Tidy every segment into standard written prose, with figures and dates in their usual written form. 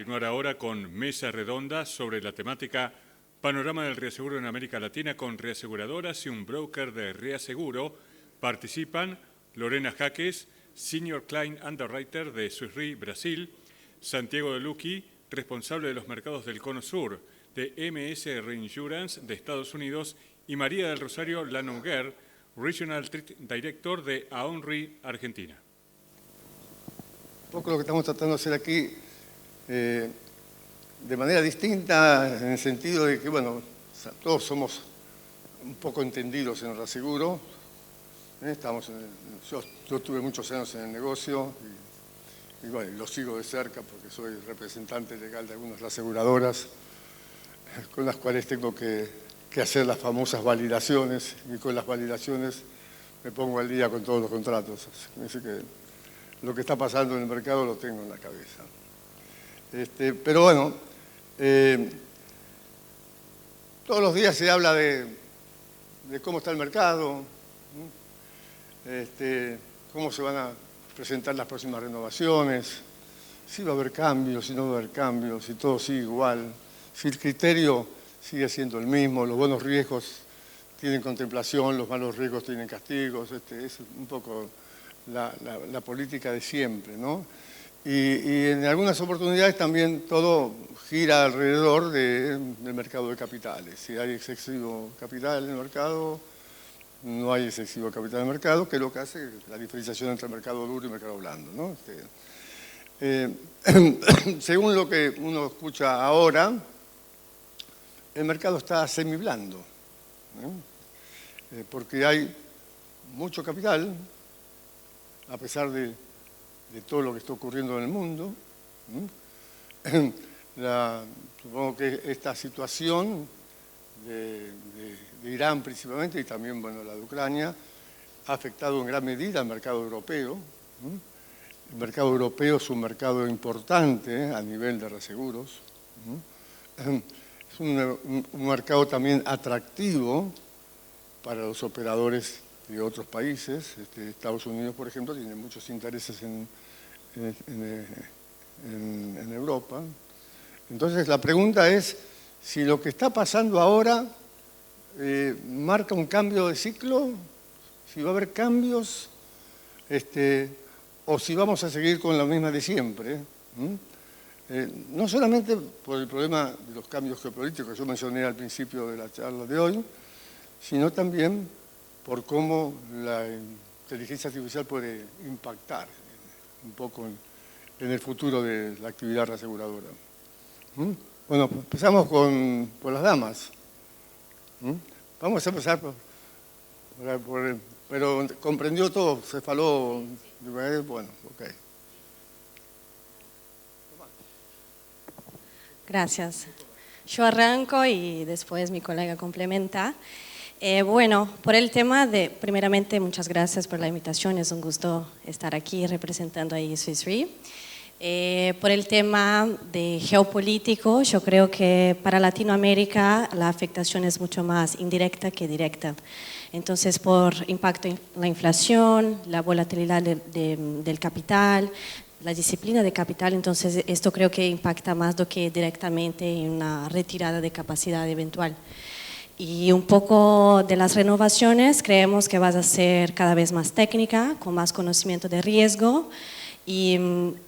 continuar ahora con Mesa Redonda sobre la temática Panorama del reaseguro en América Latina con reaseguradoras y un broker de reaseguro. Participan Lorena Jaques, Senior Client Underwriter de Swiss Re Brasil, Santiago De Lucchi, responsable de los mercados del Cono Sur de MS Reinsurance de Estados Unidos, y María del Rosario Lanonguer, Regional Director de Aon Re Argentina. Un poco lo que estamos tratando de hacer aquí de manera distinta, en el sentido de que, bueno, todos somos un poco entendidos en el reaseguro. Yo tuve muchos años en el negocio y bueno, lo sigo de cerca porque soy representante legal de algunas reaseguradoras con las cuales tengo que hacer las famosas validaciones, y con las validaciones me pongo al día con todos los contratos. Así que lo que está pasando en el mercado lo tengo en la cabeza. Pero bueno, todos los días se habla de cómo está el mercado, cómo se van a presentar las próximas renovaciones, si va a haber cambios, si no va a haber cambios, si todo sigue igual, si el criterio sigue siendo el mismo, los buenos riesgos tienen contemplación, los malos riesgos tienen castigos. Es un poco la política de siempre, ¿no? Y en algunas oportunidades también todo gira alrededor del mercado de capitales. Si hay excesivo capital en el mercado, no hay excesivo capital en el mercado, que es lo que hace la diferenciación entre mercado duro y mercado blando, ¿no? Según lo que uno escucha ahora, el mercado está semiblando, ¿no? Porque hay mucho capital, a pesar de todo lo que está ocurriendo en el mundo. Supongo que esta situación de Irán principalmente, y también, bueno, la de Ucrania, ha afectado en gran medida al mercado europeo. El mercado europeo es un mercado importante a nivel de reaseguros. Es un mercado también atractivo para los operadores de otros países. Estados Unidos, por ejemplo, tiene muchos intereses en Europa. Entonces, la pregunta es si lo que está pasando ahora marca un cambio de ciclo, si va a haber cambios, o si vamos a seguir con la misma de siempre. No solamente por el problema de los cambios geopolíticos que yo mencioné al principio de la charla de hoy, sino también por cómo la inteligencia artificial puede impactar un poco en el futuro de la actividad reaseguradora. Bueno, empezamos por las damas. Vamos a empezar pero comprendió todo, se faló. Bueno, ok. Gracias. Yo arranco y después mi colega complementa. Bueno, por el tema de, primeramente, muchas gracias por la invitación, es un gusto estar aquí representando a Swiss Re. Por el tema de geopolítico, yo creo que para Latinoamérica la afectación es mucho más indirecta que directa. Entonces, por impacto en la inflación, la volatilidad del capital, la disciplina de capital, entonces esto creo que impacta más do que directamente en una retirada de capacidad eventual. Y un poco de las renovaciones, creemos que va a ser cada vez más técnica, con más conocimiento de riesgo, y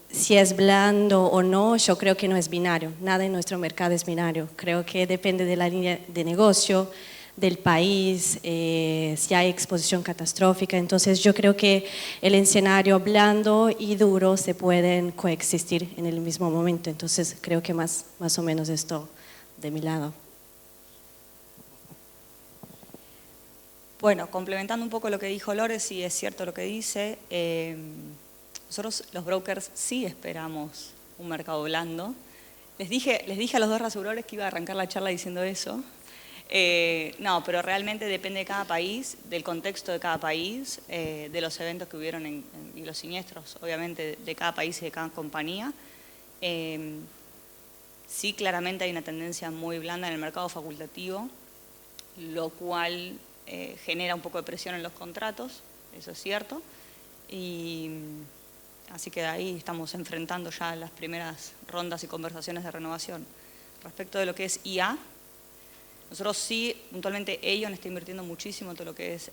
si es blando o no, yo creo que no es binario, nada en nuestro mercado es binario, creo que depende de la línea de negocio, del país, si hay exposición catastrófica. Entonces yo creo que el escenario blando y duro se pueden coexistir en el mismo momento. Entonces creo que más o menos esto de mi lado. Bueno, complementando un poco lo que dijo Lore, sí es cierto lo que dice. Nosotros los brokers sí esperamos un mercado blando. Les dije a los dos reaseguradores que iba a arrancar la charla diciendo eso. No, pero realmente depende de cada país, del contexto de cada país, de los eventos que hubieron y los siniestros, obviamente, de cada país y de cada compañía. Sí, claramente hay una tendencia muy blanda en el mercado facultativo, lo cual genera un poco de presión en los contratos, eso es cierto. Y Así que ahí estamos enfrentando ya las primeras rondas y conversaciones de renovación. Respecto de lo que es IA, nosotros sí, puntualmente Aion está invirtiendo muchísimo en todo lo que es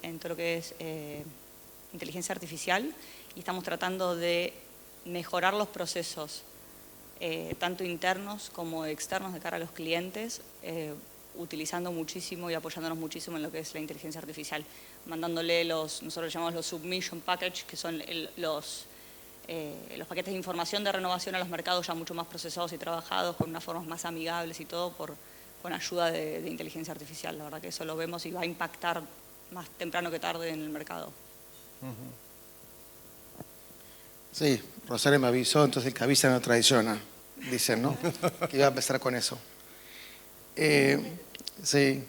inteligencia artificial y estamos tratando de mejorar los procesos, tanto internos como externos de cara a los clientes, utilizando muchísimo y apoyándonos muchísimo en lo que es la inteligencia artificial, mandándole nosotros lo llamamos los submission package, que son los paquetes de información de renovación a los mercados ya mucho más procesados y trabajados, con unas formas más amigables y todo, con ayuda de inteligencia artificial. La verdad que eso lo vemos y va a impactar más temprano que tarde en el mercado. Sí, Rosario me avisó, entonces el que avisa no traiciona, dicen, ¿no? Que iba a empezar con eso. Sí,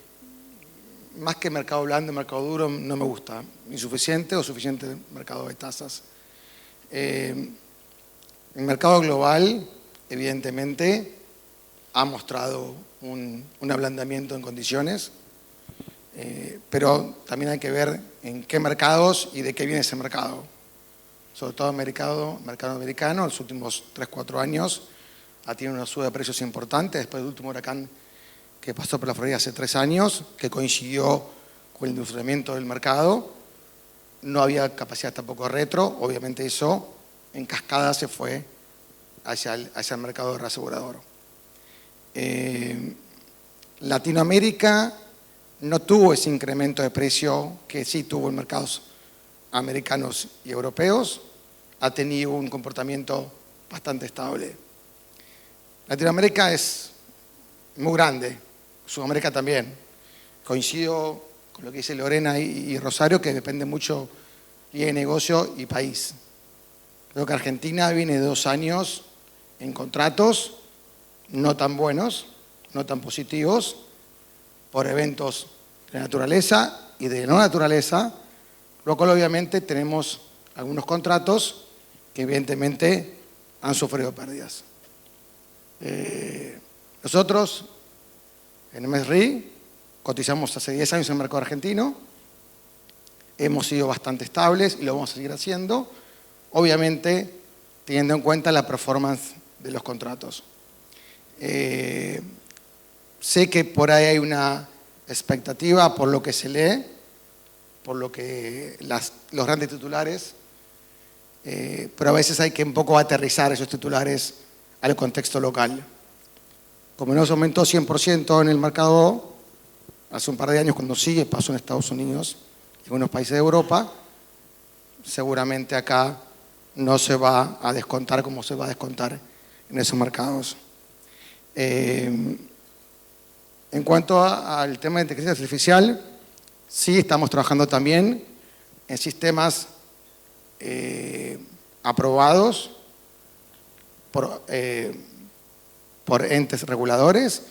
más que mercado blando, mercado duro, no me gusta. Insuficiente o suficiente mercado de tasas. El mercado global, evidentemente, ha mostrado un ablandamiento en condiciones, pero también hay que ver en qué mercados y de qué viene ese mercado. Sobre todo mercado americano, en los últimos 3-4 años ha tenido una suba de precios importante después del último huracán que pasó por la Florida hace 3 años, que coincidió con el endulzamiento del mercado. No había capacidad tampoco de retro, obviamente eso en cascada se fue hacia el mercado reasegurador. Latinoamérica no tuvo ese incremento de precio que sí tuvo en mercados americanos y europeos, ha tenido un comportamiento bastante estable. Latinoamérica es muy grande, Sudamérica también. Coincido con lo que dice Lorena y Rosario, que depende mucho de negocio y país. Creo que Argentina viene de 2 años en contratos no tan buenos, no tan positivos, por eventos de naturaleza y de no naturaleza, lo cual obviamente tenemos algunos contratos que evidentemente han sufrido pérdidas. Nosotros en MSRI cotizamos hace 10 años en el mercado argentino, hemos sido bastante estables y lo vamos a seguir haciendo, obviamente teniendo en cuenta la performance de los contratos. Sé que por ahí hay una expectativa por lo que se lee, por lo que los grandes titulares, pero a veces hay que un poco aterrizar esos titulares al contexto local. Como no se aumentó 100% en el mercado hace un par de años, cuando sí pasó en Estados Unidos y en algunos países de Europa, seguramente acá no se va a descontar como se va a descontar en esos mercados. En cuanto al tema de inteligencia artificial, sí estamos trabajando también en sistemas aprobados por entes reguladores,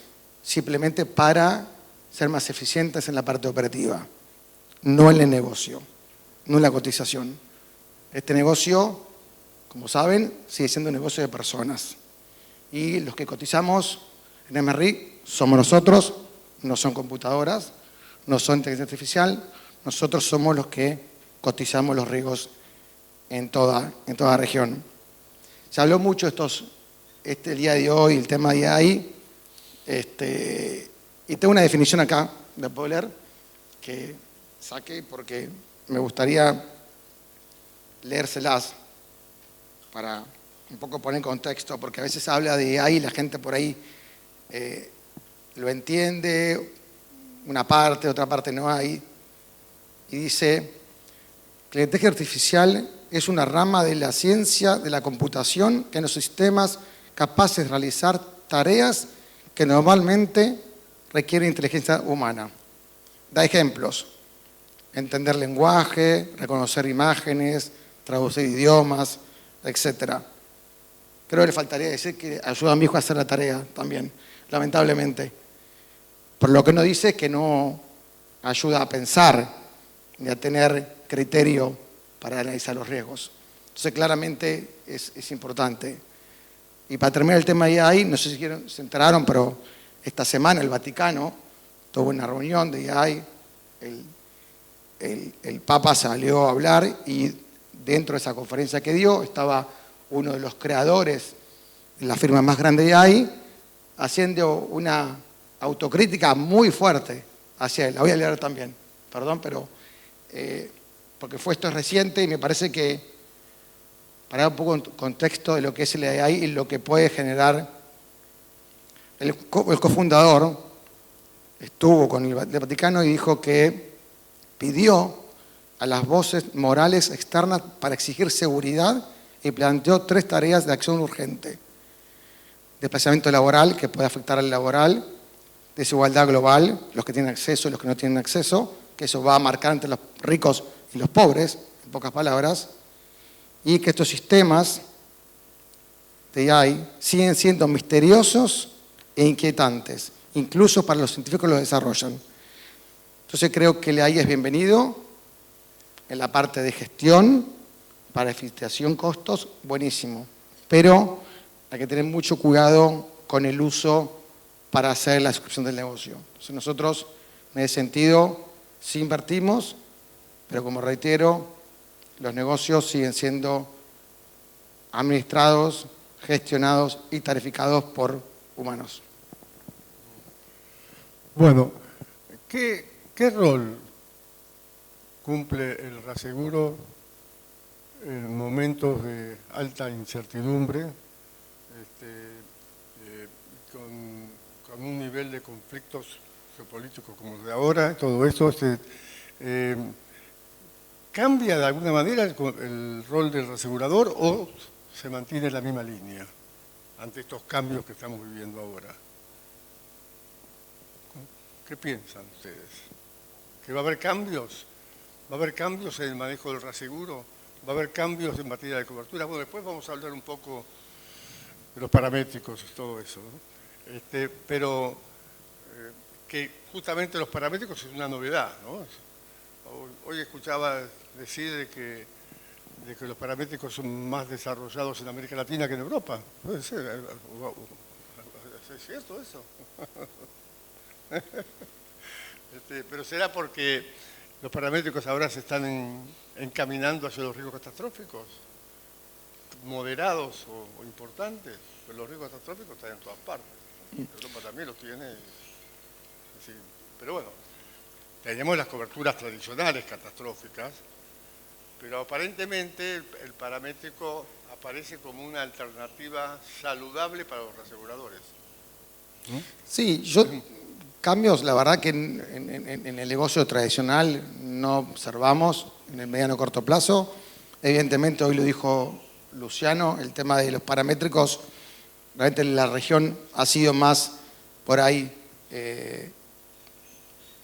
simplemente para ser más eficientes en la parte operativa, no en el negocio, no en la cotización. Este negocio, como saben, sigue siendo un negocio de personas. Y los que cotizamos en MRI somos nosotros, no son computadoras, no son inteligencia artificial, nosotros somos los que cotizamos los riesgos en toda la región. Se habló mucho el día de hoy, el tema de AI, y tengo una definición acá de puedo leer que saqué porque me gustaría leérselas para un poco poner en contexto, porque a veces habla de AI y la gente por ahí lo entiende, una parte, otra parte no hay, y dice que la inteligencia artificial es una rama de la ciencia de la computación que en los sistemas capaces de realizar tareas que normalmente requieren inteligencia humana. Da ejemplos: entender lenguaje, reconocer imágenes, traducir idiomas, etc. Creo que le faltaría decir que ayuda a mi hijo a hacer la tarea también, lamentablemente. Pero lo que no dice es que no ayuda a pensar ni a tener criterio para analizar los riesgos. Entonces, claramente es importante. Y para terminar el tema de AI, no sé si se enteraron, pero esta semana el Vaticano tuvo una reunión de AI, el Papa salió a hablar y dentro de esa conferencia que dio estaba uno de los creadores de la firma más grande de ahí, haciendo una autocrítica muy fuerte hacia él. La voy a leer también, perdón, pero porque esto es reciente y me parece que para dar un poco en contexto de lo que es el AI y lo que puede generar. El cofundador estuvo con el Vaticano y dijo que pidió a las voces morales externas para exigir seguridad y planteó 3 tareas de acción urgente. Desplazamiento laboral, que puede afectar al laboral, desigualdad global, los que tienen acceso y los que no tienen acceso, que eso va a marcar entre los ricos y los pobres, en pocas palabras, y que estos sistemas de AI siguen siendo misteriosos e inquietantes, incluso para los científicos que lo desarrollan. Entonces creo que el AI es bienvenido en la parte de gestión, para eficientización costos, buenísimo, pero hay que tener mucho cuidado con el uso para hacer la suscripción del negocio. Entonces nosotros, en ese sentido, sí invertimos, pero como reitero, los negocios siguen siendo administrados, gestionados y tarificados por humanos. Bueno, ¿qué rol cumple el reaseguro en momentos de alta incertidumbre, con un nivel de conflictos geopolíticos como el de ahora? Todo eso ¿cambia de alguna manera el rol del reasegurador o se mantiene en la misma línea ante estos cambios que estamos viviendo ahora? ¿Qué piensan ustedes? ¿Que va a haber cambios? ¿Va a haber cambios en el manejo del reaseguro? ¿Va a haber cambios en materia de cobertura? Bueno, después vamos a hablar un poco de los paramétricos y todo eso, ¿no? Pero que justamente los paramétricos es una novedad, ¿no? Hoy escuchaba decir de que los paramétricos son más desarrollados en América Latina que en Europa. Puede ser. ¿Es cierto eso? Pero será porque los paramétricos ahora se están encaminando hacia los riesgos catastróficos, moderados o importantes, pero los riesgos catastróficos están en todas partes. Europa también los tiene. Así, pero bueno, tenemos las coberturas tradicionales catastróficas, pero aparentemente el paramétrico aparece como una alternativa saludable para los reaseguradores. Sí, cambios, la verdad que en el negocio tradicional no observamos en el mediano o corto plazo. Evidentemente, hoy lo dijo Luciano, el tema de los paramétricos, realmente la región ha sido más por ahí,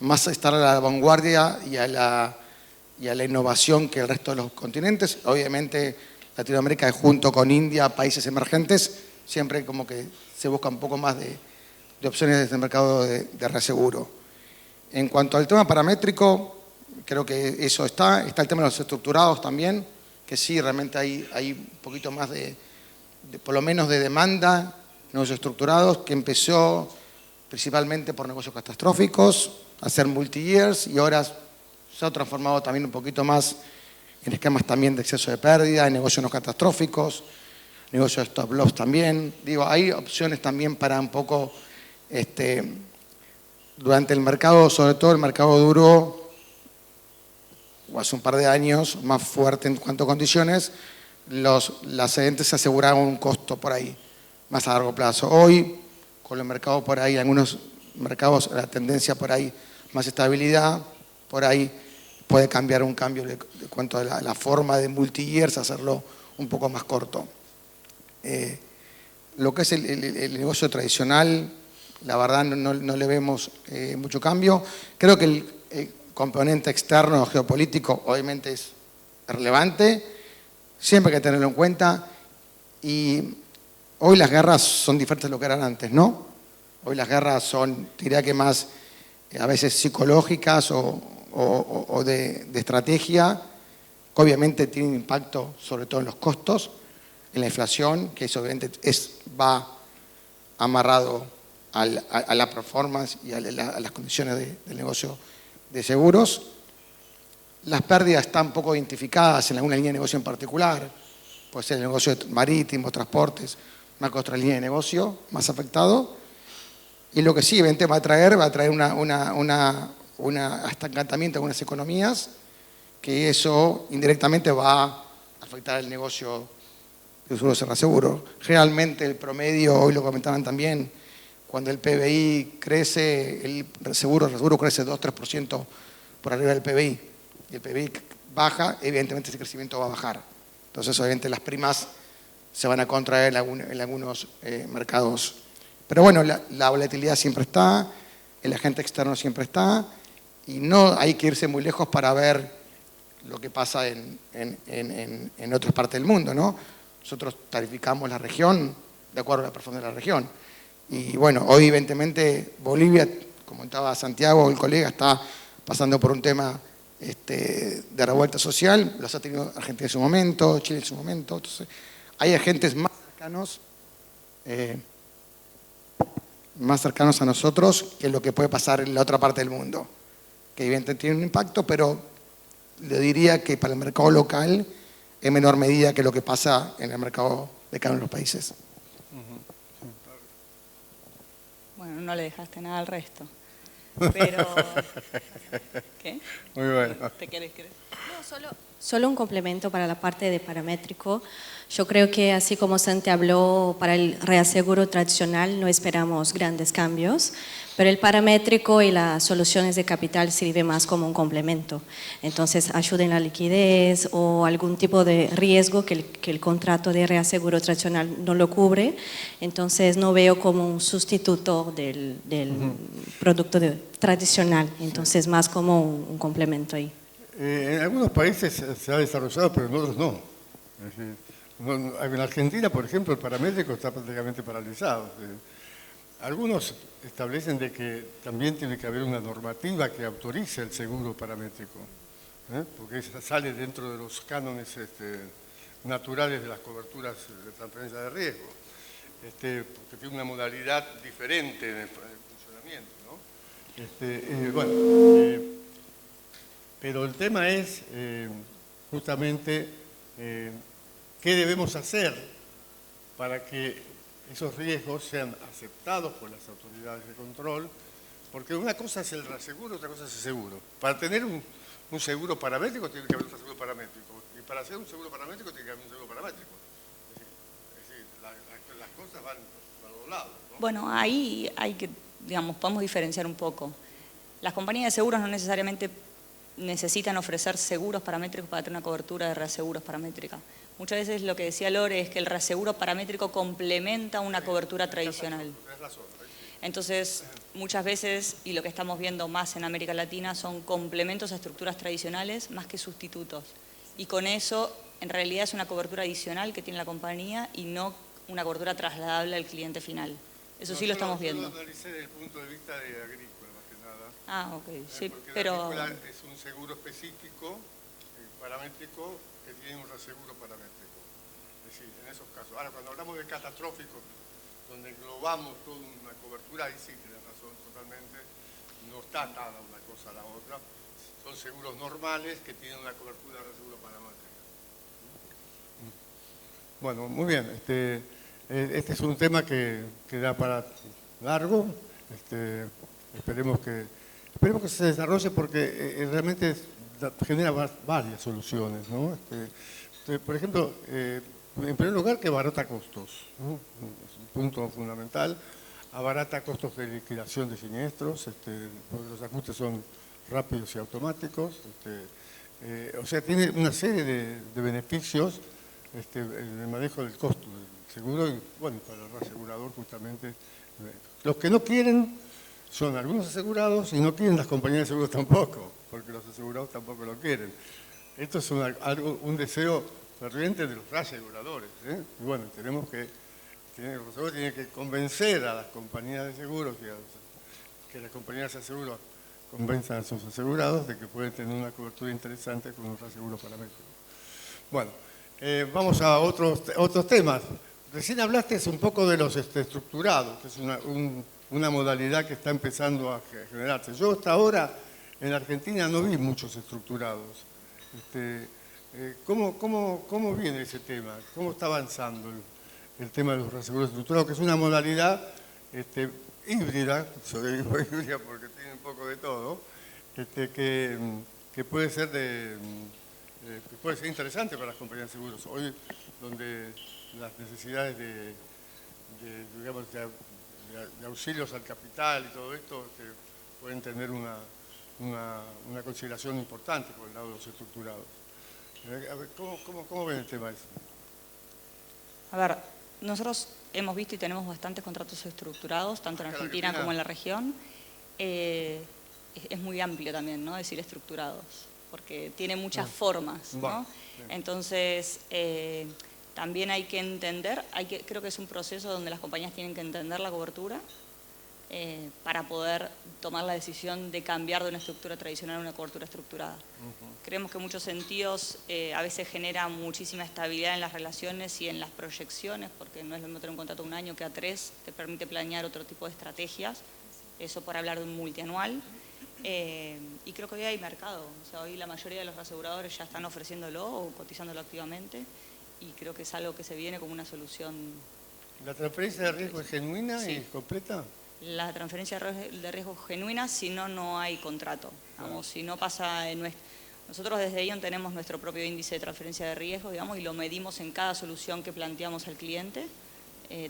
más estar a la vanguardia y a la innovación que el resto de los continentes. Obviamente, Latinoamérica junto con India, países emergentes, siempre como que se busca un poco más de opciones desde el mercado de reaseguro. En cuanto al tema paramétrico, creo que eso está el tema de los estructurados también, que sí, realmente hay un poquito más por lo menos de demanda, negocios estructurados, que empezó principalmente por negocios catastróficos, a ser multi-years, y ahora se ha transformado también un poquito más en esquemas también de exceso de pérdida, en negocios no catastróficos, negocios de stop loss también. Digo, hay opciones también para un poco, durante el mercado, sobre todo el mercado duro, o hace un par de años, más fuerte en cuanto a condiciones, las cedentes aseguraban un costo por ahí, más a largo plazo. Hoy, con el mercado por ahí, algunos mercados, la tendencia por ahí, más estabilidad, por ahí puede cambiar un cambio de cuanto a la forma de multi-years, hacerlo un poco más corto. Lo que es el negocio tradicional, la verdad no le vemos mucho cambio. Creo que el componente externo geopolítico obviamente es relevante, siempre hay que tenerlo en cuenta, y hoy las guerras son diferentes de lo que eran antes, ¿no? Hoy las guerras son, diría que más a veces psicológicas o de estrategia, que obviamente tienen impacto sobre todo en los costos, en la inflación, que eso obviamente va amarrado a la performance y a las condiciones del negocio de seguros. Las pérdidas están poco identificadas en alguna línea de negocio en particular, puede ser el negocio marítimo, transportes, una que otra línea de negocio más afectado. Y lo que sí, evidentemente va a traer un estancamiento de algunas economías, que eso indirectamente va a afectar el negocio de seguros y reaseguros. Realmente el promedio, hoy lo comentaban también, cuando el PBI crece, el reaseguro crece 2-3% por arriba del PBI, y el PBI baja, evidentemente ese crecimiento va a bajar. Entonces, obviamente, las primas se van a contraer en algunos mercados. Pero bueno, la volatilidad siempre está, el agente externo siempre está, y no hay que irse muy lejos para ver lo que pasa en otras partes del mundo, ¿no? Nosotros tarificamos la región de acuerdo a la profundidad de la región. Y bueno, hoy evidentemente Bolivia, como comentaba Santiago, el colega, está pasando por un tema de revuelta social, los ha tenido Argentina en su momento, Chile en su momento. Entonces, hay agentes más cercanos a nosotros que lo que puede pasar en la otra parte del mundo, que evidentemente tiene un impacto, pero le diría que para el mercado local en menor medida que lo que pasa en el mercado de cada uno de los países. Bueno, no le dejaste nada al resto. Pero, ¿qué? Muy bueno. ¿Te querés? No, solo un complemento para la parte de paramétrico. Yo creo que así como Santi habló, para el reaseguro tradicional no esperamos grandes cambios, pero el paramétrico y las soluciones de capital sirven más como un complemento. Entonces, ayuda en la liquidez o algún tipo de riesgo que el contrato de reaseguro tradicional no lo cubre. Entonces, no veo como un sustituto del producto tradicional. Entonces, más como un complemento ahí. En algunos países se ha desarrollado, pero en otros no. Es decir, en Argentina, por ejemplo, el paramétrico está prácticamente paralizado. Algunos establecen de que también tiene que haber una normativa que autorice el seguro paramétrico, porque sale dentro de los cánones naturales de las coberturas de transferencia de riesgo, porque tiene una modalidad diferente en el funcionamiento, ¿no? Pero el tema es justamente qué debemos hacer para que esos riesgos sean aceptados por las autoridades de control, porque una cosa es el reaseguro, otra cosa es el seguro. Para tener un seguro paramétrico tiene que haber un seguro paramétrico, y para hacer un seguro paramétrico tiene que haber un seguro paramétrico. Es decir, las cosas van a los lados, ¿no? Bueno, ahí hay que, digamos, podemos diferenciar un poco. Las compañías de seguros no necesariamente necesitan ofrecer seguros paramétricos para tener una cobertura de reaseguros paramétrica. Muchas veces lo que decía Lore es que el reaseguro paramétrico complementa una cobertura tradicional. Entonces, muchas veces, y lo que estamos viendo más en América Latina, son complementos a estructuras tradicionales más que sustitutos. Y con eso, en realidad es una cobertura adicional que tiene la compañía y no una cobertura trasladable al cliente final. Eso sí lo estamos viendo. Yo lo analicé desde el punto de vista de agrícola, más que nada. Ah, ok, sí, porque pero... la agrícola es un seguro específico, paramétrico, que tiene un reaseguro paramétrico. Es decir, en esos casos. Ahora, cuando hablamos de catastróficos, donde englobamos toda una cobertura, ahí sí tienes razón totalmente, no está atada una cosa a la otra. Son seguros normales que tienen una cobertura de reaseguro paramétrica. Bueno, muy bien. Este es un tema que da para largo. Esperemos que se desarrolle porque realmente genera varias soluciones, ¿no? Por ejemplo, en primer lugar, que abarata costos, ¿no? Es un punto fundamental. Abarata costos de liquidación de siniestros, porque los ajustes son rápidos y automáticos. O sea, tiene una serie de beneficios en el manejo del costo del seguro y, bueno, para el reasegurador justamente. Los que no quieren son algunos asegurados y no quieren las compañías de seguros tampoco, porque los asegurados tampoco lo quieren. Esto es un deseo ferviente de los reaseguradores, Y bueno, tenemos que, los aseguradores tienen que convencer a las compañías de seguros, que las compañías de seguros convenzan a sus asegurados de que pueden tener una cobertura interesante con un reaseguro paramétrico. Bueno, vamos a otros temas. Recién hablaste un poco de los estructurados, que es una modalidad que está empezando a generarse. Yo hasta ahora en Argentina no vi muchos estructurados. ¿Cómo viene ese tema? ¿Cómo está avanzando el tema de los reaseguros estructurados, que es una modalidad híbrida, yo digo híbrida porque tiene un poco de todo, que puede ser interesante para las compañías de seguros? Hoy, donde las necesidades de auxilios al capital y todo esto pueden tener una consideración importante por el lado de los estructurados. A ver, ¿cómo ven el tema ese? A ver, nosotros hemos visto y tenemos bastantes contratos estructurados, tanto en Argentina como en la región. Es muy amplio también, ¿no?, decir estructurados, porque tiene muchas formas, ¿no? Entonces, también hay que entender, creo que es un proceso donde las compañías tienen que entender la cobertura para poder tomar la decisión de cambiar de una estructura tradicional a una cobertura estructurada. Creemos que en muchos sentidos a veces genera muchísima estabilidad en las relaciones y en las proyecciones, porque no es lo mismo tener un contrato de un año que a 3, te permite planear otro tipo de estrategias, eso por hablar de un multianual. Y creo que hoy hay mercado, o sea, hoy la mayoría de los aseguradores ya están ofreciéndolo o cotizándolo activamente, y creo que es algo que se viene como una solución. ¿La transferencia de riesgo es genuina y completa? La transferencia de riesgo es genuina, si no, no hay contrato. Vamos, si no pasa en nosotros desde Ion tenemos nuestro propio índice de transferencia de riesgo, digamos, y lo medimos en cada solución que planteamos al cliente.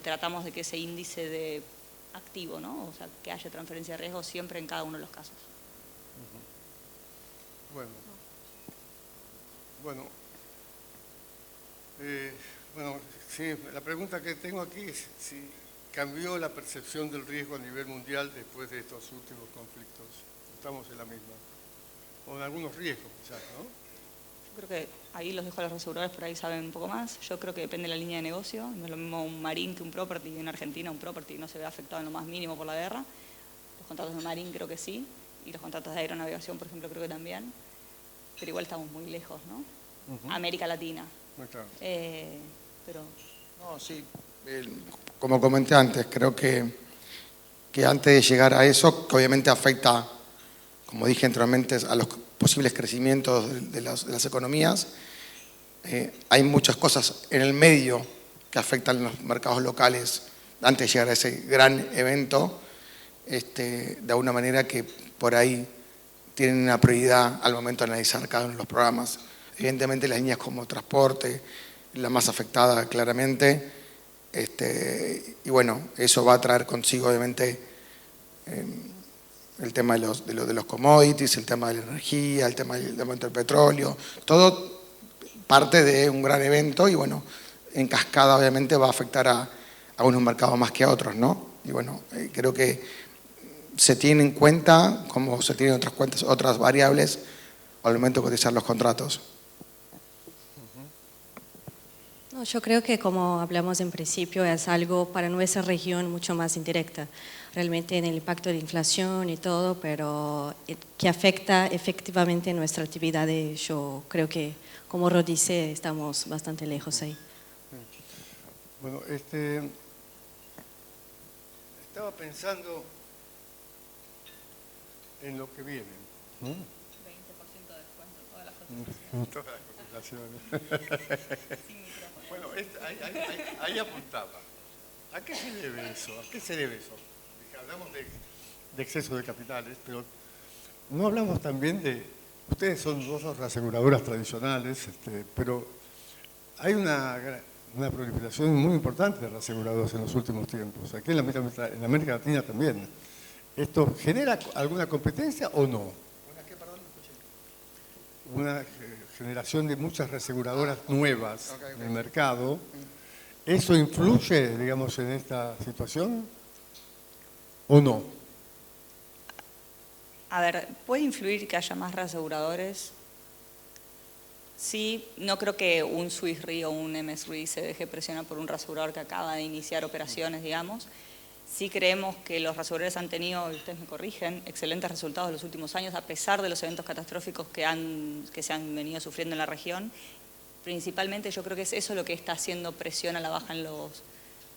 Tratamos de que ese índice de activo, ¿no?, o sea, que haya transferencia de riesgo siempre en cada uno de los casos. Bueno, sí, la pregunta que tengo aquí es si cambió la percepción del riesgo a nivel mundial después de estos últimos conflictos. Estamos en la misma, con algunos riesgos quizás, ¿no? Yo creo que ahí los dejo a los aseguradores, por ahí saben un poco más. Yo creo que depende de la línea de negocio. No es lo mismo un marine que un property. En Argentina un property no se ve afectado en lo más mínimo por la guerra. Los contratos de marine creo que sí, y los contratos de aeronavegación, por ejemplo, creo que también. Pero igual estamos muy lejos, ¿no? América Latina. Muy claro. Pero... No, sí. Como comenté antes, creo que antes de llegar a eso, que obviamente afecta, como dije anteriormente, a los posibles crecimientos de las economías, hay muchas cosas en el medio que afectan los mercados locales antes de llegar a ese gran evento, de alguna manera que por ahí tienen una prioridad al momento de analizar cada uno de los programas. Evidentemente las líneas como transporte, la más afectada claramente, y bueno, eso va a traer consigo obviamente el tema de los commodities, el tema de la energía, el tema del aumento del petróleo, todo parte de un gran evento y bueno, en cascada obviamente va a afectar a unos mercados más que a otros, ¿no? Y bueno, creo que se tiene en cuenta, como se tienen otras variables, al momento de cotizar los contratos. No, yo creo que como hablamos en principio es algo para nuestra región mucho más indirecta, realmente en el impacto de inflación y todo, pero que afecta efectivamente nuestra actividad. Yo creo que, como Rod dice, estamos bastante lejos ahí. Bueno, estaba pensando en lo que viene. 20% de descuento, todas las cotizaciones. Bueno, ahí apuntaba. ¿A qué se debe eso? ¿A qué se debe eso? Hablamos de exceso de capitales, pero no hablamos también de... Ustedes son dos aseguradoras tradicionales, pero hay una proliferación muy importante de reaseguradoras en los últimos tiempos. Aquí en América Latina también. ¿Esto genera alguna competencia o no? ¿Una qué, perdón? Una generación de muchas reaseguradoras nuevas en el mercado. ¿Eso influye, digamos, en esta situación o no? A ver, ¿puede influir que haya más reaseguradores? Sí, no creo que un Swiss Re o un MS Re se deje presionar por un reasegurador que acaba de iniciar operaciones, digamos. Sí creemos que los reaseguradores han tenido, y ustedes me corrigen, excelentes resultados en los últimos años, a pesar de los eventos catastróficos que se han venido sufriendo en la región. Principalmente yo creo que es eso lo que está haciendo presión a la baja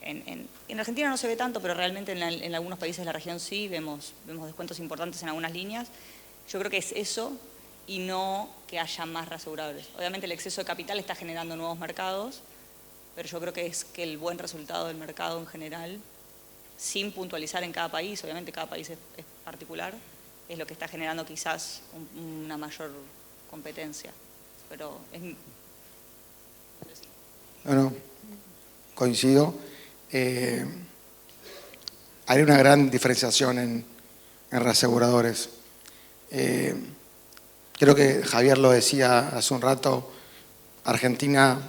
en Argentina no se ve tanto, pero realmente en algunos países de la región sí, vemos descuentos importantes en algunas líneas. Yo creo que es eso, y no que haya más reaseguradores. Obviamente el exceso de capital está generando nuevos mercados, pero yo creo que es que el buen resultado del mercado en general, sin puntualizar en cada país, obviamente cada país es particular, es lo que está generando quizás una mayor competencia. Pero es... No, coincido. Hay una gran diferenciación en reaseguradores. Creo que Javier lo decía hace un rato, Argentina,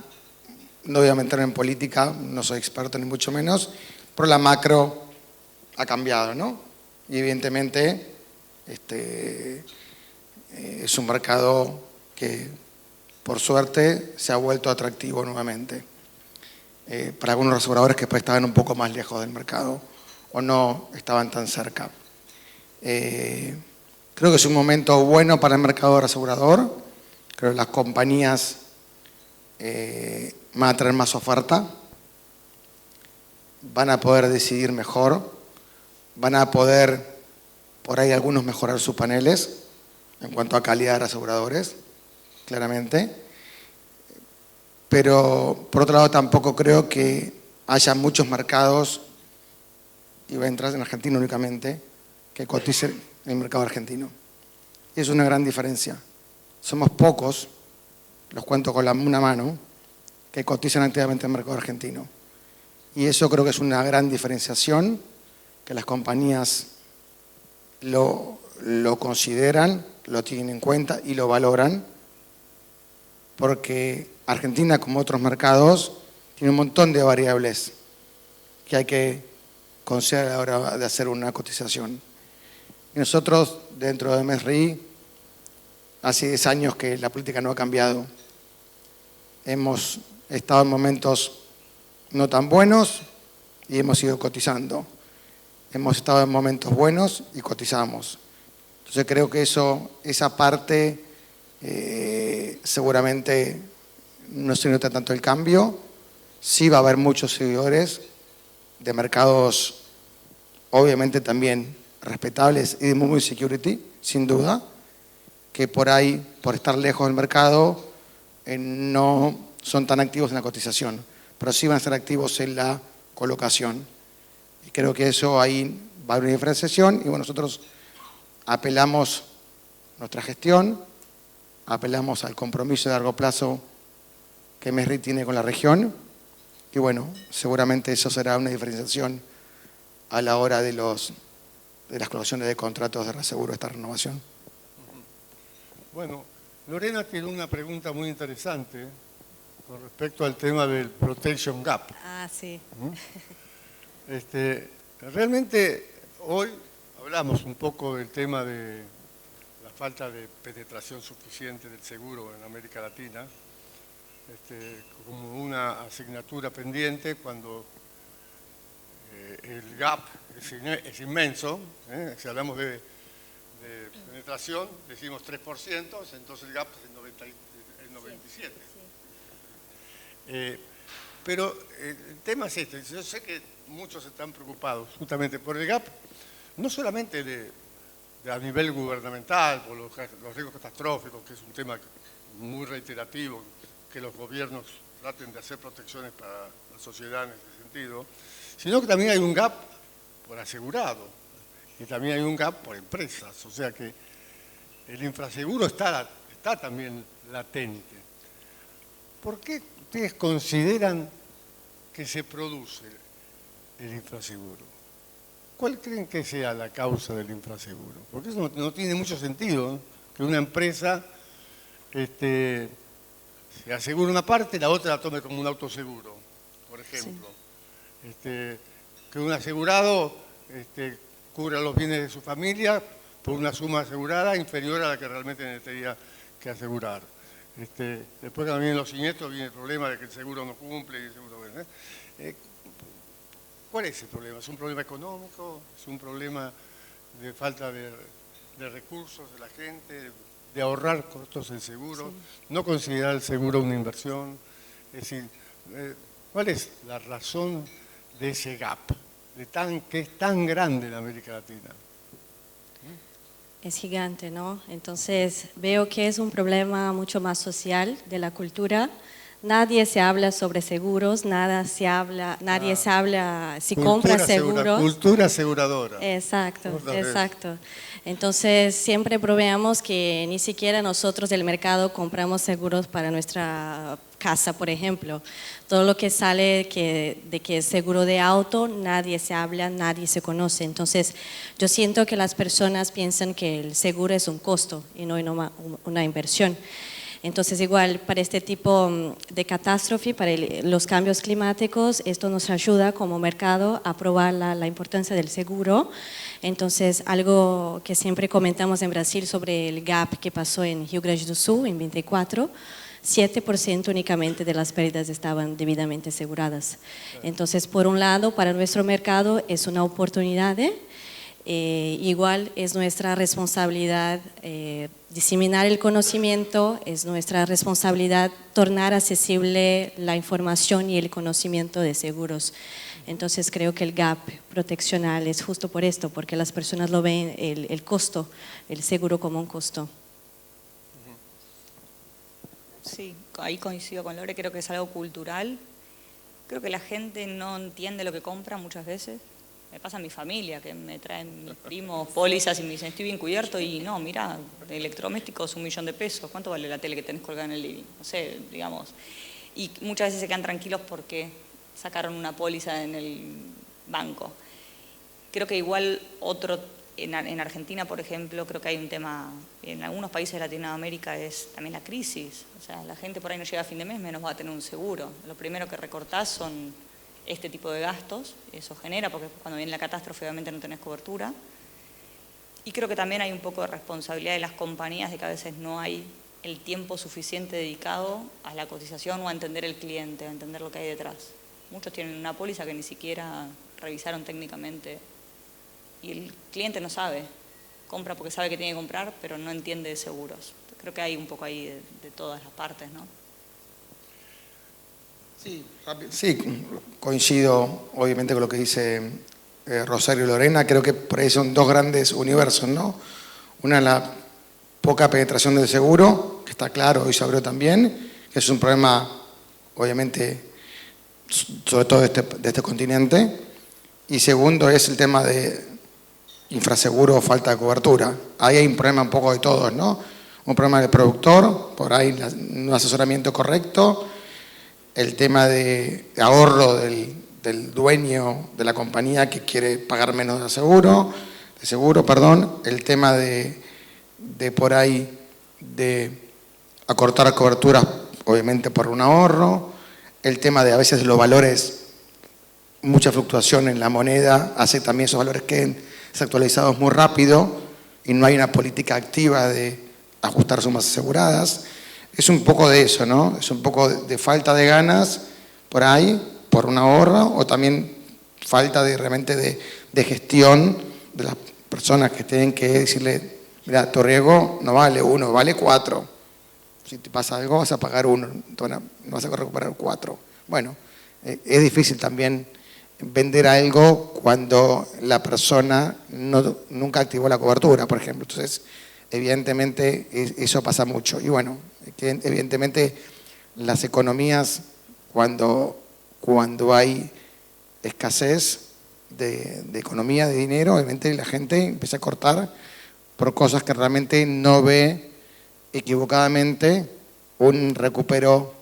no voy a meter en política, no soy experto ni mucho menos, pero la macro ha cambiado, ¿no? Y evidentemente es un mercado que, por suerte, se ha vuelto atractivo nuevamente. Para algunos aseguradores que después estaban un poco más lejos del mercado o no estaban tan cerca. Creo que es un momento bueno para el mercado asegurador. Creo que las compañías van a tener más oferta, van a poder decidir mejor, van a poder, por ahí algunos, mejorar sus paneles en cuanto a calidad de aseguradores, claramente. Pero, por otro lado, tampoco creo que haya muchos mercados, y voy a entrar en Argentina únicamente, que coticen en el mercado argentino. Y es una gran diferencia. Somos pocos, los cuento con una mano, que cotizan activamente en el mercado argentino. Y eso creo que es una gran diferenciación, que las compañías lo consideran, lo tienen en cuenta y lo valoran, porque Argentina, como otros mercados, tiene un montón de variables que hay que considerar a la hora de hacer una cotización. Y nosotros, dentro de MSRI, hace 10 años que la política no ha cambiado. Hemos estado en momentos no tan buenos y hemos ido cotizando. Hemos estado en momentos buenos y cotizamos. Entonces creo que esa parte seguramente no se nota tanto el cambio. Sí va a haber muchos seguidores de mercados obviamente también respetables y de muy security, sin duda, que por ahí, por estar lejos del mercado, no son tan activos en la cotización, pero sí van a ser activos en la colocación. Y creo que eso ahí va a haber una diferenciación y bueno, nosotros apelamos a nuestra gestión, apelamos al compromiso de largo plazo que MSRI tiene con la región y bueno, seguramente eso será una diferenciación a la hora de las colocaciones de contratos de reaseguro, esta renovación. Bueno, Lorena tiene una pregunta muy interesante con respecto al tema del Protection Gap. Ah, sí. Realmente hoy hablamos un poco del tema de la falta de penetración suficiente del seguro en América Latina, como una asignatura pendiente cuando el gap es inmenso. Si hablamos de penetración, decimos 3%, entonces el gap es el 97%. Pero el tema es este. Yo sé que muchos están preocupados justamente por el gap, no solamente a nivel gubernamental, por los riesgos catastróficos, que es un tema muy reiterativo, que los gobiernos traten de hacer protecciones para la sociedad en ese sentido, sino que también hay un gap por asegurado y también hay un gap por empresas. O sea que el infraseguro está también latente. ¿Por qué ustedes consideran que se produce el infraseguro? ¿Cuál creen que sea la causa del infraseguro? Porque eso no tiene mucho sentido, ¿no? Que una empresa se asegure una parte y la otra la tome como un autoseguro, por ejemplo. Sí. Que un asegurado cubra los bienes de su familia por una suma asegurada inferior a la que realmente necesitaría que asegurar. Después cuando vienen los siniestros viene el problema de que el seguro no cumple. Y el seguro, ¿cuál es el problema? ¿Es un problema económico? ¿Es un problema de falta de recursos de la gente? ¿De ahorrar costos en seguro? Sí. ¿No considerar el seguro una inversión? Es decir, ¿cuál es la razón de ese gap que es tan grande en América Latina? es gigante, ¿no? Entonces veo que es un problema mucho más social de la cultura. Nadie se habla sobre seguros, nadie se habla si compra seguros. Cultura aseguradora. Exacto, Otra vez. exacto. Entonces siempre proveemos que ni siquiera nosotros del mercado compramos seguros para nuestra casa, por ejemplo. Todo lo que sale de que es seguro de auto, nadie se habla, nadie se conoce. Entonces yo siento que las personas piensan que el seguro es un costo y no una inversión. Entonces, igual, para este tipo de catástrofe, para los cambios climáticos, esto nos ayuda como mercado a probar la importancia del seguro. Entonces, algo que siempre comentamos en Brasil sobre el gap que pasó en Rio Grande do Sul en 24, 7% únicamente de las pérdidas estaban debidamente aseguradas. Entonces, por un lado, para nuestro mercado es una oportunidad, igual es nuestra responsabilidad diseminar el conocimiento, es nuestra responsabilidad tornar accesible la información y el conocimiento de seguros. Entonces creo que el gap proteccional es justo por esto, porque las personas lo ven el costo, el seguro como un costo. Sí, ahí coincido con Lore, creo que es algo cultural. Creo que la gente no entiende lo que compra muchas veces. Me pasa a mi familia, que me traen mis primos pólizas y me dicen, estoy bien cubierto, y no, mira, electrodomésticos $1.000.000, ¿cuánto vale la tele que tenés colgada en el living? No sé, digamos. Y muchas veces se quedan tranquilos porque sacaron una póliza en el banco. Creo que igual en Argentina, por ejemplo, creo que hay un tema, en algunos países de Latinoamérica es también la crisis. O sea, la gente por ahí no llega a fin de mes, menos va a tener un seguro. Lo primero que recortás son este tipo de gastos, eso genera, porque cuando viene la catástrofe obviamente no tenés cobertura. Y creo que también hay un poco de responsabilidad de las compañías de que a veces no hay el tiempo suficiente dedicado a la cotización o a entender el cliente, a entender lo que hay detrás. Muchos tienen una póliza que ni siquiera revisaron técnicamente y el cliente no sabe, compra porque sabe que tiene que comprar, pero no entiende de seguros. Creo que hay un poco ahí de todas las partes, ¿no? Sí, coincido obviamente con lo que dice Rosario y Lorena. Creo que por ahí son dos grandes universos, ¿no? Una, la poca penetración del seguro, que está claro y se abrió también, que es un problema obviamente sobre todo de este continente. Y segundo es el tema de infraseguro o falta de cobertura. Ahí hay un problema un poco de todos, ¿no? Un problema del productor, por ahí un asesoramiento correcto, el tema de ahorro del dueño de la compañía que quiere pagar menos de seguro, el tema de por ahí de acortar coberturas, obviamente por un ahorro, el tema de a veces los valores, mucha fluctuación en la moneda, hace también esos valores queden desactualizados muy rápido y no hay una política activa de ajustar sumas aseguradas. Es un poco de eso, ¿no? Es un poco de falta de ganas por ahí, por un ahorro, o también falta realmente de gestión de las personas que tienen que decirle, mira, tu riesgo no vale 1, vale 4. Si te pasa algo vas a pagar 1, no vas a recuperar 4. Bueno, es difícil también vender algo cuando la persona nunca activó la cobertura, por ejemplo. Entonces, evidentemente, eso pasa mucho. Y bueno, que evidentemente las economías, cuando hay escasez de economía, de dinero, obviamente la gente empieza a cortar por cosas que realmente no ve equivocadamente un recupero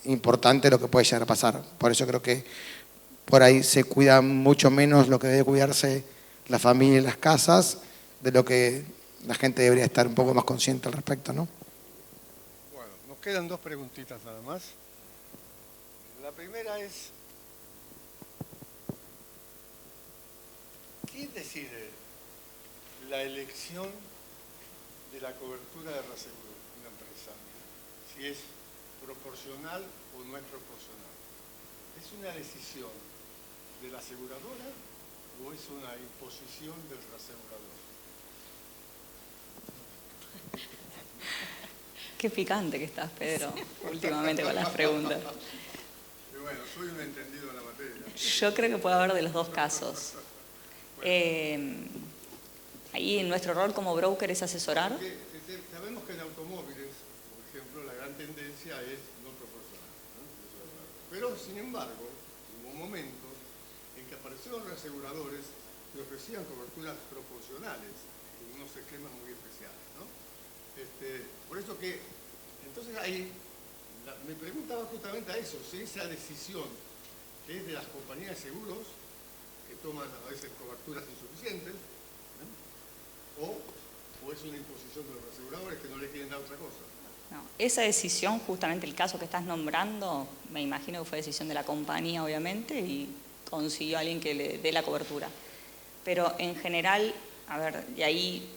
importante de lo que puede llegar a pasar. Por eso creo que por ahí se cuida mucho menos lo que debe cuidarse la familia y las casas, de lo que la gente debería estar un poco más consciente al respecto, ¿no? Bueno, nos quedan dos preguntitas nada más. La primera es, ¿quién decide la elección de la cobertura de reaseguro de una empresa? Si es proporcional o no es proporcional. ¿Es una decisión de la aseguradora o es una imposición del reasegurador? Qué picante que estás, Pedro, últimamente con las preguntas. Pero bueno, soy un entendido en la materia. Yo creo que puede haber de los dos casos. ahí nuestro rol como broker es asesorar. Sabemos que en automóviles, por ejemplo, la gran tendencia es no proporcional, ¿no? Pero, sin embargo, hubo momentos en que aparecieron reaseguradores que ofrecían coberturas proporcionales en unos esquemas muy especiales, ¿no? Por eso que, entonces ahí, me preguntaba justamente a eso, si esa decisión que es de las compañías de seguros, que toman a veces coberturas insuficientes, o es una imposición de los aseguradores que no le quieren dar otra cosa. No, esa decisión, justamente el caso que estás nombrando, me imagino que fue decisión de la compañía, obviamente, y consiguió a alguien que le dé la cobertura. Pero en general, a ver, y ahí,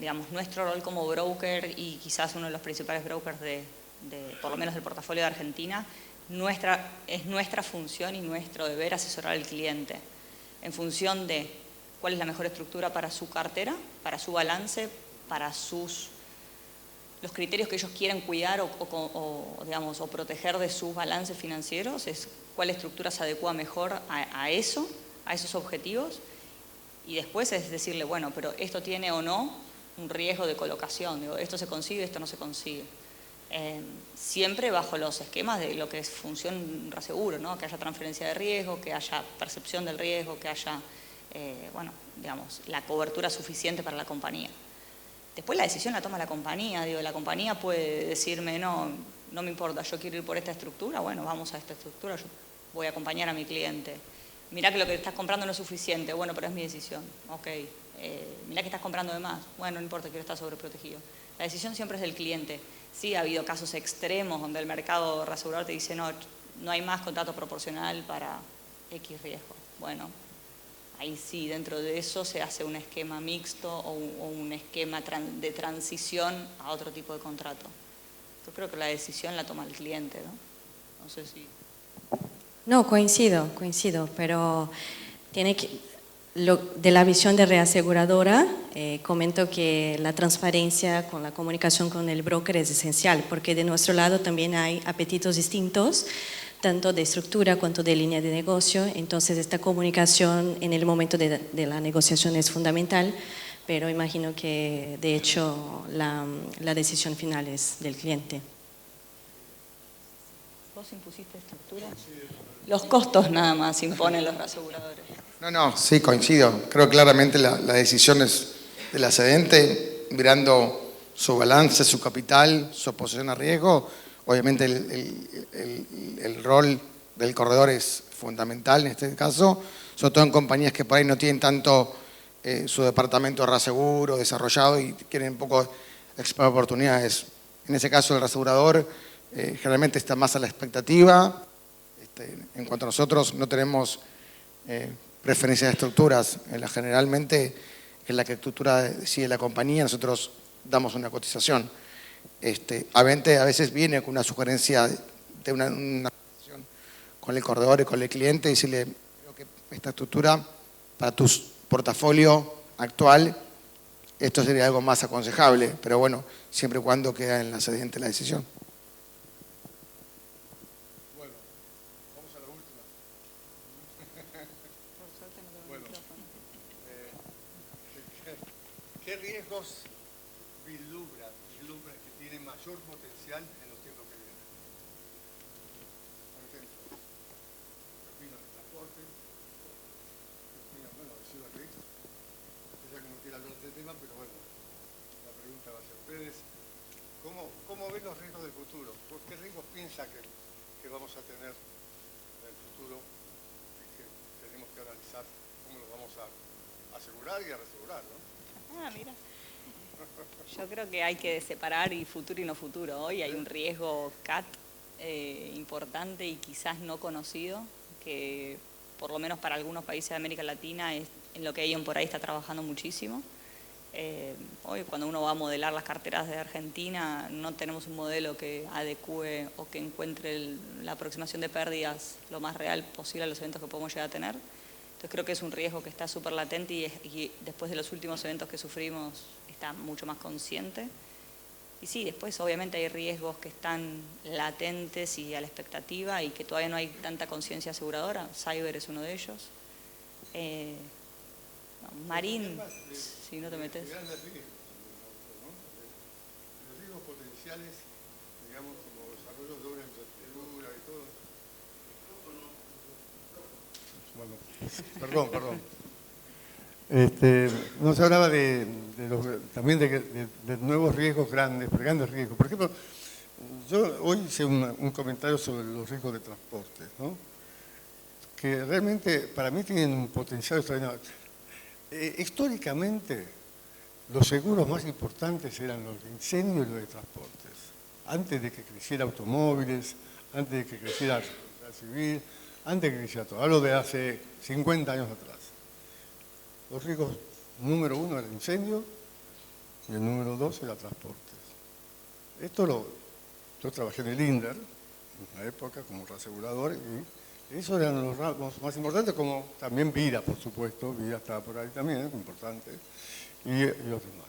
digamos, nuestro rol como broker y quizás uno de los principales brokers por lo menos del portafolio de Argentina, es nuestra función y nuestro deber asesorar al cliente en función de cuál es la mejor estructura para su cartera, para su balance, para los criterios que ellos quieren cuidar digamos, o proteger de sus balances financieros, es cuál estructura se adecua mejor a esos objetivos, y después es decirle, bueno, pero esto tiene o no un riesgo de colocación, digo, esto se consigue, esto no se consigue. Siempre bajo los esquemas de lo que es función reaseguro, ¿no? Que haya transferencia de riesgo, que haya percepción del riesgo, que haya, bueno, digamos, la cobertura suficiente para la compañía. Después la decisión la toma la compañía, digo, la compañía puede decirme, no me importa, yo quiero ir por esta estructura, bueno, vamos a esta estructura, yo voy a acompañar a mi cliente. Mirá que lo que estás comprando no es suficiente, bueno, pero es mi decisión, ok. Mirá que estás comprando de más, bueno, no importa, quiero estar sobreprotegido. La decisión siempre es del cliente. Sí, ha habido casos extremos donde el mercado reasegurador te dice, no hay más contrato proporcional para X riesgo. Bueno, ahí sí, dentro de eso se hace un esquema mixto o un esquema de transición a otro tipo de contrato. Yo creo que la decisión la toma el cliente, ¿no? No sé si... No, coincido, pero tiene que... de la visión de reaseguradora, comento que la transparencia con la comunicación con el broker es esencial, porque de nuestro lado también hay apetitos distintos, tanto de estructura cuanto de línea de negocio, entonces esta comunicación en el momento de la negociación es fundamental, pero imagino que de hecho la decisión final es del cliente. ¿Vos impusiste estructura? Los costos nada más imponen los reaseguradores. No, sí, coincido. Creo claramente la decisión es de la cedente, mirando su balance, su capital, su exposición a riesgo. Obviamente el rol del corredor es fundamental en este caso, sobre todo en compañías que por ahí no tienen tanto su departamento de reaseguro desarrollado y quieren un poco explorar oportunidades. En ese caso el reasegurador generalmente está más a la expectativa. En cuanto a nosotros no tenemos preferencia de estructuras, generalmente es la que estructura decide la compañía, nosotros damos una cotización. A veces viene con una sugerencia de una conversación con el corredor y con el cliente y decirle, creo que esta estructura para tu portafolio actual, esto sería algo más aconsejable, pero bueno, siempre y cuando queda en la cedente la decisión. Bueno, vamos a la última. Bueno, ¿qué riesgos vislumbra que tiene mayor potencial en los tiempos que vienen? Por ejemplo, opinan de transporte, opinan, bueno, de CyberRisk, ya que no quiero hablar de este tema, pero bueno, la pregunta va a ser, ustedes, ¿cómo ven los riesgos del futuro? ¿Qué riesgos piensa que vamos a tener en el futuro y que tenemos que analizar cómo los vamos a asegurar y a reasegurar, ¿no? Mira. Yo creo que hay que separar futuro y no futuro. Hoy hay un riesgo CAT importante y quizás no conocido, que por lo menos para algunos países de América Latina es en lo que Ion por ahí está trabajando muchísimo. Hoy cuando uno va a modelar las carteras de Argentina no tenemos un modelo que adecue o que encuentre la aproximación de pérdidas lo más real posible a los eventos que podemos llegar a tener. Entonces creo que es un riesgo que está súper latente y después de los últimos eventos que sufrimos está mucho más consciente. Y sí, después obviamente hay riesgos que están latentes y a la expectativa y que todavía no hay tanta conciencia aseguradora. Cyber es uno de ellos. Marín, si no te metes. Los riesgos potenciales, digamos, como desarrollo de una infraestructura y todo. Bueno, perdón. No se hablaba también de nuevos riesgos grandes riesgos. Por ejemplo, yo hoy hice un comentario sobre los riesgos de transporte, ¿no? Que realmente para mí tienen un potencial extraordinario. Históricamente, los seguros más importantes eran los de incendio y los de transportes. Antes de que creciera automóviles, antes de que creciera la civil, antes de que creciera todo. Hablo de hace 50 años atrás. Los riesgos número 1 era el incendio y el número 2 era transportes. Yo trabajé en el INDER, en una época como reasegurador, y esos eran los rasgos más importantes, como también vida, por supuesto. Vida estaba por ahí también, importante, y los demás.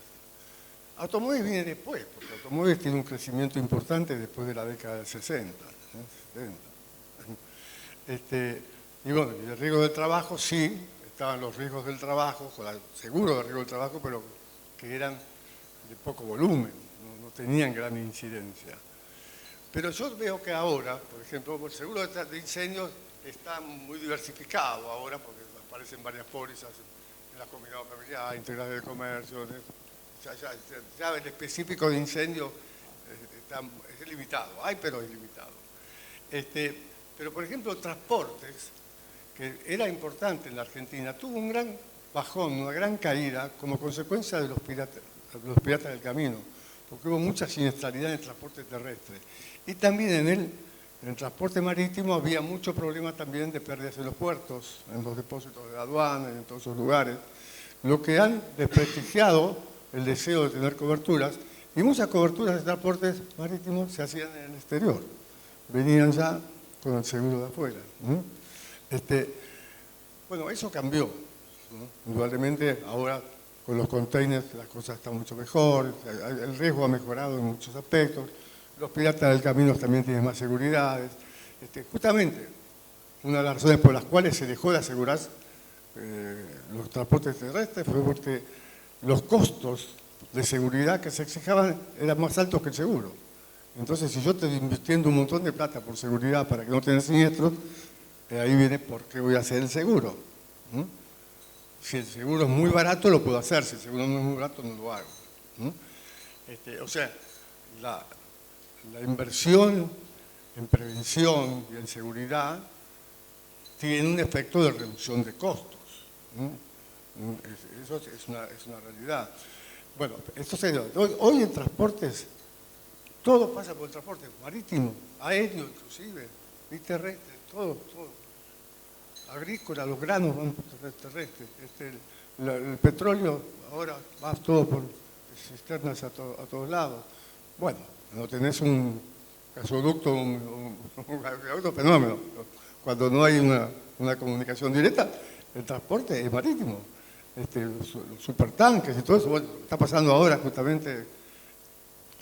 Automóviles viene después, porque automóviles tiene un crecimiento importante después de la década del 60, 70. Y bueno, y el riesgo del trabajo, sí, estaban los riesgos del trabajo, con el seguro de riesgo del trabajo, pero que eran de poco volumen, no tenían gran incidencia. Pero yo veo que ahora, por ejemplo, el seguro de incendios está muy diversificado ahora, porque aparecen varias pólizas en la comunidad familiar, integrales de comercio. Ya el específico de incendio es limitado, pero es limitado. Pero, por ejemplo, transportes, que era importante en la Argentina, tuvo un gran bajón, una gran caída como consecuencia de los piratas del camino, porque hubo mucha siniestralidad en el transporte terrestre. Y también en el transporte marítimo había mucho problema también de pérdidas en los puertos, en los depósitos de aduana, en todos esos lugares, lo que han desprestigiado el deseo de tener coberturas, y muchas coberturas de transportes marítimos se hacían en el exterior, venían ya con el seguro de afuera. Bueno, eso cambió, ¿no? Indudablemente ahora con los containers las cosas están mucho mejor, el riesgo ha mejorado en muchos aspectos, los piratas del camino también tienen más seguridades. Justamente, una de las razones por las cuales se dejó de asegurar los transportes terrestres fue porque los costos de seguridad que se exijaban eran más altos que el seguro. Entonces, si yo estoy invirtiendo un montón de plata por seguridad para que no tenga siniestros, ahí viene por qué voy a hacer el seguro. Si el seguro es muy barato, lo puedo hacer. Si el seguro no es muy barato, no lo hago. O sea, la inversión en prevención y en seguridad tiene un efecto de reducción de costos. Eso es una realidad. Bueno, hoy en transportes, todo pasa por el transporte marítimo, aéreo inclusive, y terrestre, todo. Agrícola, los granos van por terrestre. El petróleo ahora va todo por cisternas a todos lados. Bueno, no tenés un gasoducto, un fenómeno. Cuando no hay una comunicación directa, el transporte es marítimo. Los supertanques y todo eso, bueno, está pasando ahora justamente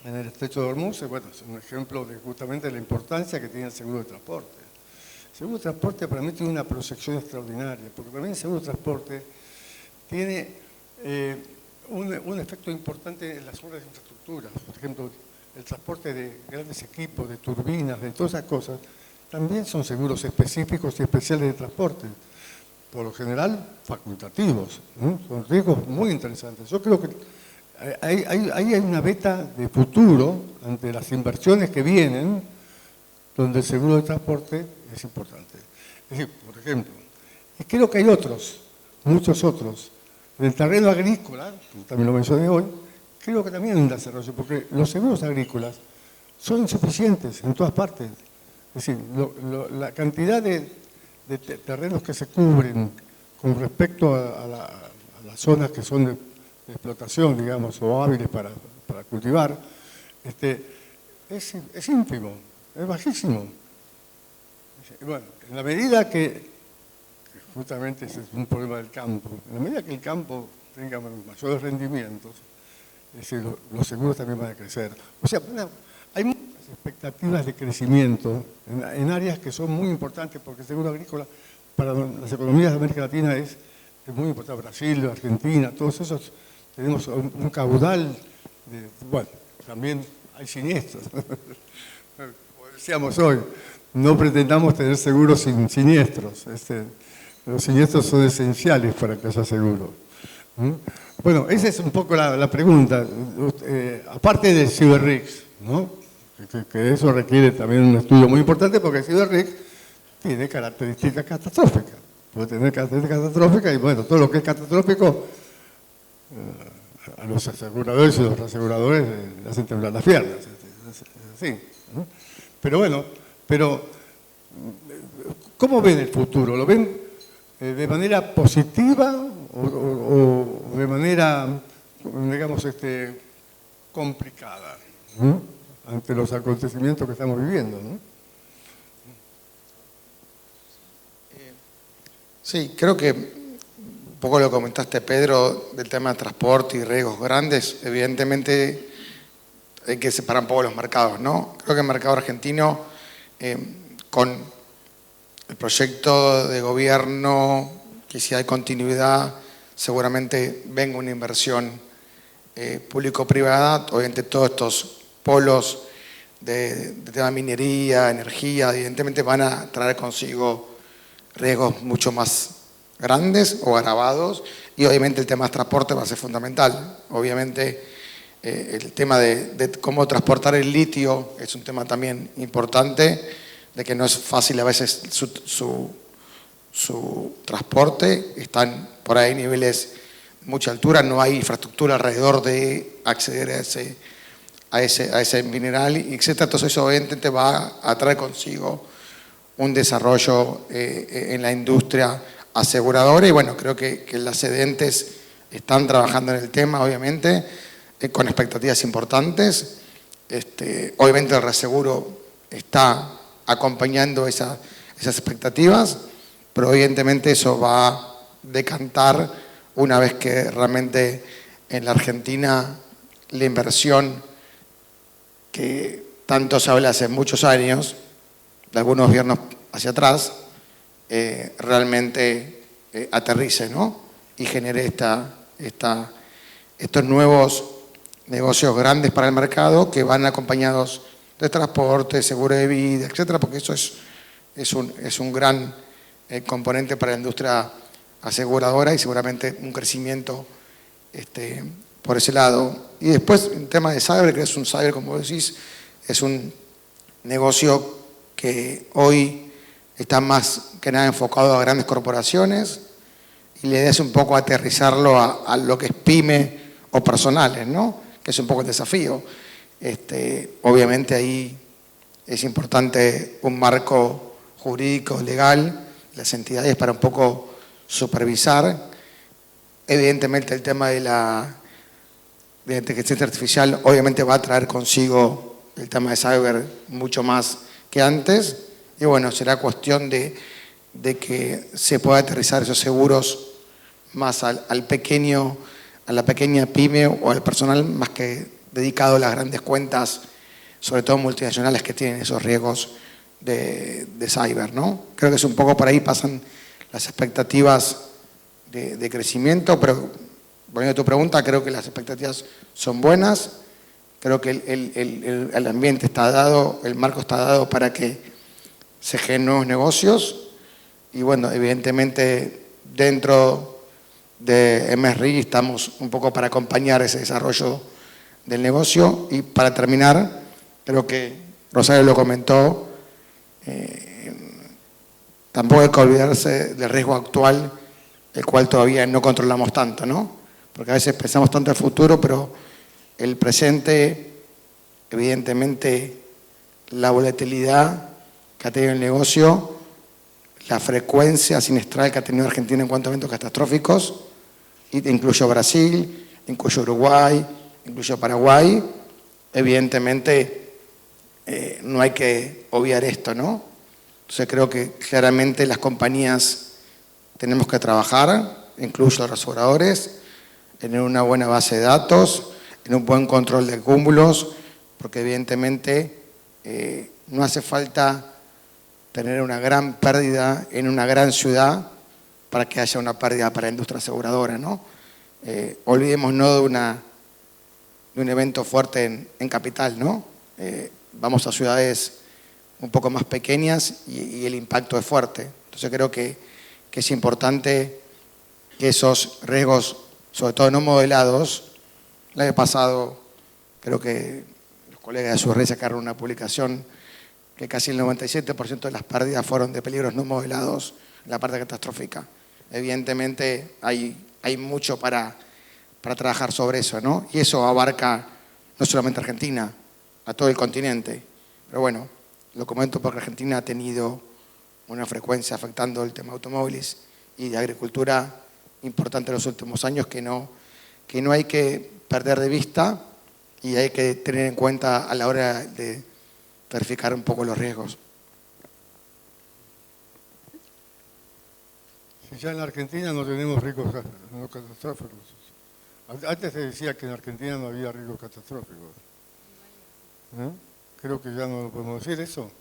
en el estrecho de Hormuz. Bueno, es un ejemplo de justamente la importancia que tiene el seguro de transporte. El seguro de transporte para mí tiene una proyección extraordinaria, porque para mí el seguro de transporte tiene un efecto importante en las obras de infraestructura. Por ejemplo, el transporte de grandes equipos, de turbinas, de todas esas cosas, también son seguros específicos y especiales de transporte. Por lo general, facultativos, ¿no? Son riesgos muy interesantes. Yo creo que ahí hay una beta de futuro ante las inversiones que vienen, donde el seguro de transporte es importante. Es decir, por ejemplo, y creo que hay otros, muchos otros. En el terreno agrícola, como también lo mencioné hoy, creo que también hay un desarrollo, porque los seguros agrícolas son insuficientes en todas partes. Es decir, la cantidad de terrenos que se cubren con respecto a las zonas que son de explotación, digamos, o hábiles para cultivar, es ínfimo, es bajísimo. Bueno, en la medida que justamente ese es un problema del campo, en la medida que el campo tenga mayores rendimientos, los seguros también van a crecer. O sea, hay muchas expectativas de crecimiento en áreas que son muy importantes, porque el seguro agrícola para las economías de América Latina es es muy importante, Brasil, Argentina, todos esos, tenemos un caudal, bueno, también hay siniestros. Como decíamos hoy, no pretendamos tener seguros sin siniestros. Los siniestros son esenciales para que haya seguro. Bueno, esa es un poco la pregunta. Aparte del CyberRisk, ¿no? Que eso requiere también un estudio muy importante porque el CyberRisk tiene características catastróficas. Puede tener características catastróficas y bueno, todo lo que es catastrófico a los aseguradores y los reaseguradores le hacen temblar las piernas. Sí, ¿no? Pero bueno, ¿cómo ven el futuro? ¿Lo ven de manera positiva o de manera, digamos, complicada, ¿no? Ante los acontecimientos que estamos viviendo, ¿no? Sí, creo que un poco lo comentaste, Pedro, del tema de transporte y riesgos grandes. Evidentemente hay que separar un poco los mercados, ¿no? Creo que el mercado argentino, con el proyecto de gobierno, que si hay continuidad, seguramente venga una inversión público-privada. Obviamente todos estos polos de tema minería, energía, evidentemente van a traer consigo riesgos mucho más grandes o agravados, y obviamente el tema de transporte va a ser fundamental. Obviamente el tema de cómo transportar el litio es un tema también importante, de que no es fácil a veces su transporte, están por ahí niveles de mucha altura, no hay infraestructura alrededor de acceder a ese mineral, etc. Entonces eso obviamente va a traer consigo un desarrollo en la industria aseguradora, y bueno, creo que las cedentes están trabajando en el tema, obviamente, con expectativas importantes. Obviamente el reaseguro está acompañando esas expectativas, pero evidentemente eso va a decantar una vez que realmente en la Argentina la inversión que tanto se habla hace muchos años, de algunos gobiernos hacia atrás, realmente aterrice, ¿no? Y genere estos nuevos negocios grandes para el mercado que van acompañados de transporte, seguro de vida, etcétera, porque eso es un gran componente para la industria aseguradora y seguramente un crecimiento por ese lado. Y después el tema de cyber, que es un cyber, como decís, es un negocio que hoy está más que nada enfocado a grandes corporaciones, y la idea es un poco aterrizarlo a lo que es pyme o personales, ¿no? Que es un poco el desafío. Obviamente ahí es importante un marco jurídico, legal, las entidades para un poco supervisar. Evidentemente el tema de la inteligencia artificial obviamente va a traer consigo el tema de cyber mucho más que antes, y bueno, será cuestión de que se pueda aterrizar esos seguros más a la pequeña pyme o al personal, más que dedicado a las grandes cuentas, sobre todo multinacionales, que tienen esos riesgos de cyber, ¿no? Creo que es un poco por ahí pasan las expectativas de crecimiento, pero volviendo a tu pregunta, creo que las expectativas son buenas, creo que el ambiente está dado, el marco está dado para que se generen nuevos negocios, y bueno, evidentemente dentro de MSRI estamos un poco para acompañar ese desarrollo del negocio. Y para terminar, creo que Rosario lo comentó, tampoco hay que olvidarse del riesgo actual, el cual todavía no controlamos tanto, ¿no? Porque a veces pensamos tanto en el futuro, pero el presente, evidentemente, la volatilidad que ha tenido el negocio, la frecuencia siniestral que ha tenido Argentina en cuanto a eventos catastróficos, y incluyo Brasil, incluyo Uruguay, incluyo Paraguay, evidentemente no hay que obviar esto, ¿no? Entonces creo que claramente las compañías tenemos que trabajar, incluyo los aseguradores, tener una buena base de datos, en un buen control de cúmulos, porque evidentemente no hace falta tener una gran pérdida en una gran ciudad para que haya una pérdida para la industria aseguradora, ¿no? Olvidémonos de un evento fuerte en capital, ¿no? Vamos a ciudades un poco más pequeñas y el impacto es fuerte. Entonces creo que es importante que esos riesgos, sobre todo no modelados, el año pasado creo que los colegas de Surrey sacaron una publicación que casi el 97% de las pérdidas fueron de peligros no modelados en la parte catastrófica. Evidentemente hay mucho para trabajar sobre eso, ¿no? Y eso abarca no solamente a Argentina, a todo el continente. Pero bueno, lo comento porque Argentina ha tenido una frecuencia afectando el tema de automóviles y de agricultura importante en los últimos años que no hay que perder de vista y hay que tener en cuenta a la hora de verificar un poco los riesgos. Si ya en la Argentina no tenemos riesgos no catastróficos. Antes se decía que en Argentina no había riesgos catastróficos. ¿No? Creo que ya no lo podemos decir eso.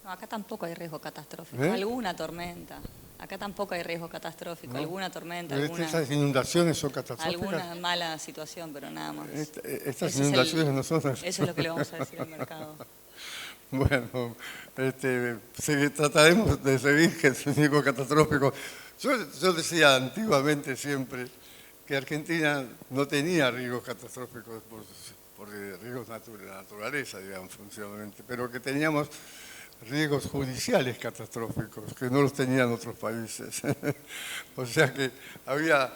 No, acá tampoco hay riesgo catastrófico. ¿Eh? Alguna tormenta. Acá tampoco hay riesgo catastrófico. ¿No? Alguna tormenta, Esas inundaciones son catastróficas. alguna mala situación, pero nada más. Estas inundaciones no son... Eso es lo que le vamos a decir al mercado. Bueno, trataremos de seguir que es un riesgo catastrófico. Yo decía antiguamente siempre que Argentina no tenía riesgos catastróficos por riesgos de naturaleza, digamos, funcionalmente, pero que teníamos riesgos judiciales catastróficos, que no los tenían otros países. O sea que había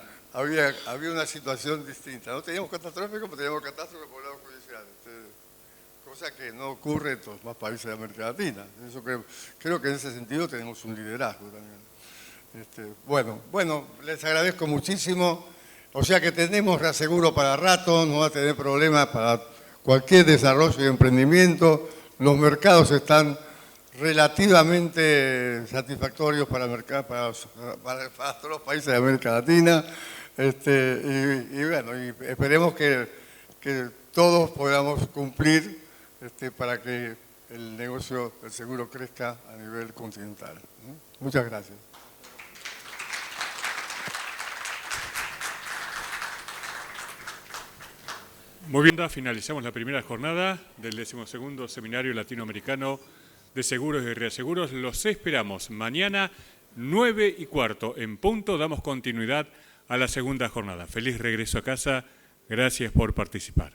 una situación distinta. No teníamos catastróficos, pero teníamos catástrofes por el lado judicial. Cosa que no ocurre en los más países de América Latina. Eso creo que en ese sentido tenemos un liderazgo también. Bueno, les agradezco muchísimo. O sea que tenemos reaseguro para rato, no va a tener problemas para cualquier desarrollo y emprendimiento. Los mercados están relativamente satisfactorios para todos los países de América Latina. Y esperemos que todos podamos cumplir para que el negocio del seguro crezca a nivel continental. Muchas gracias. Muy bien, finalizamos la primera jornada del 12º Seminario Latinoamericano de Seguros y Reaseguros. Los esperamos mañana 9:15 en punto. Damos continuidad a la segunda jornada. Feliz regreso a casa. Gracias por participar.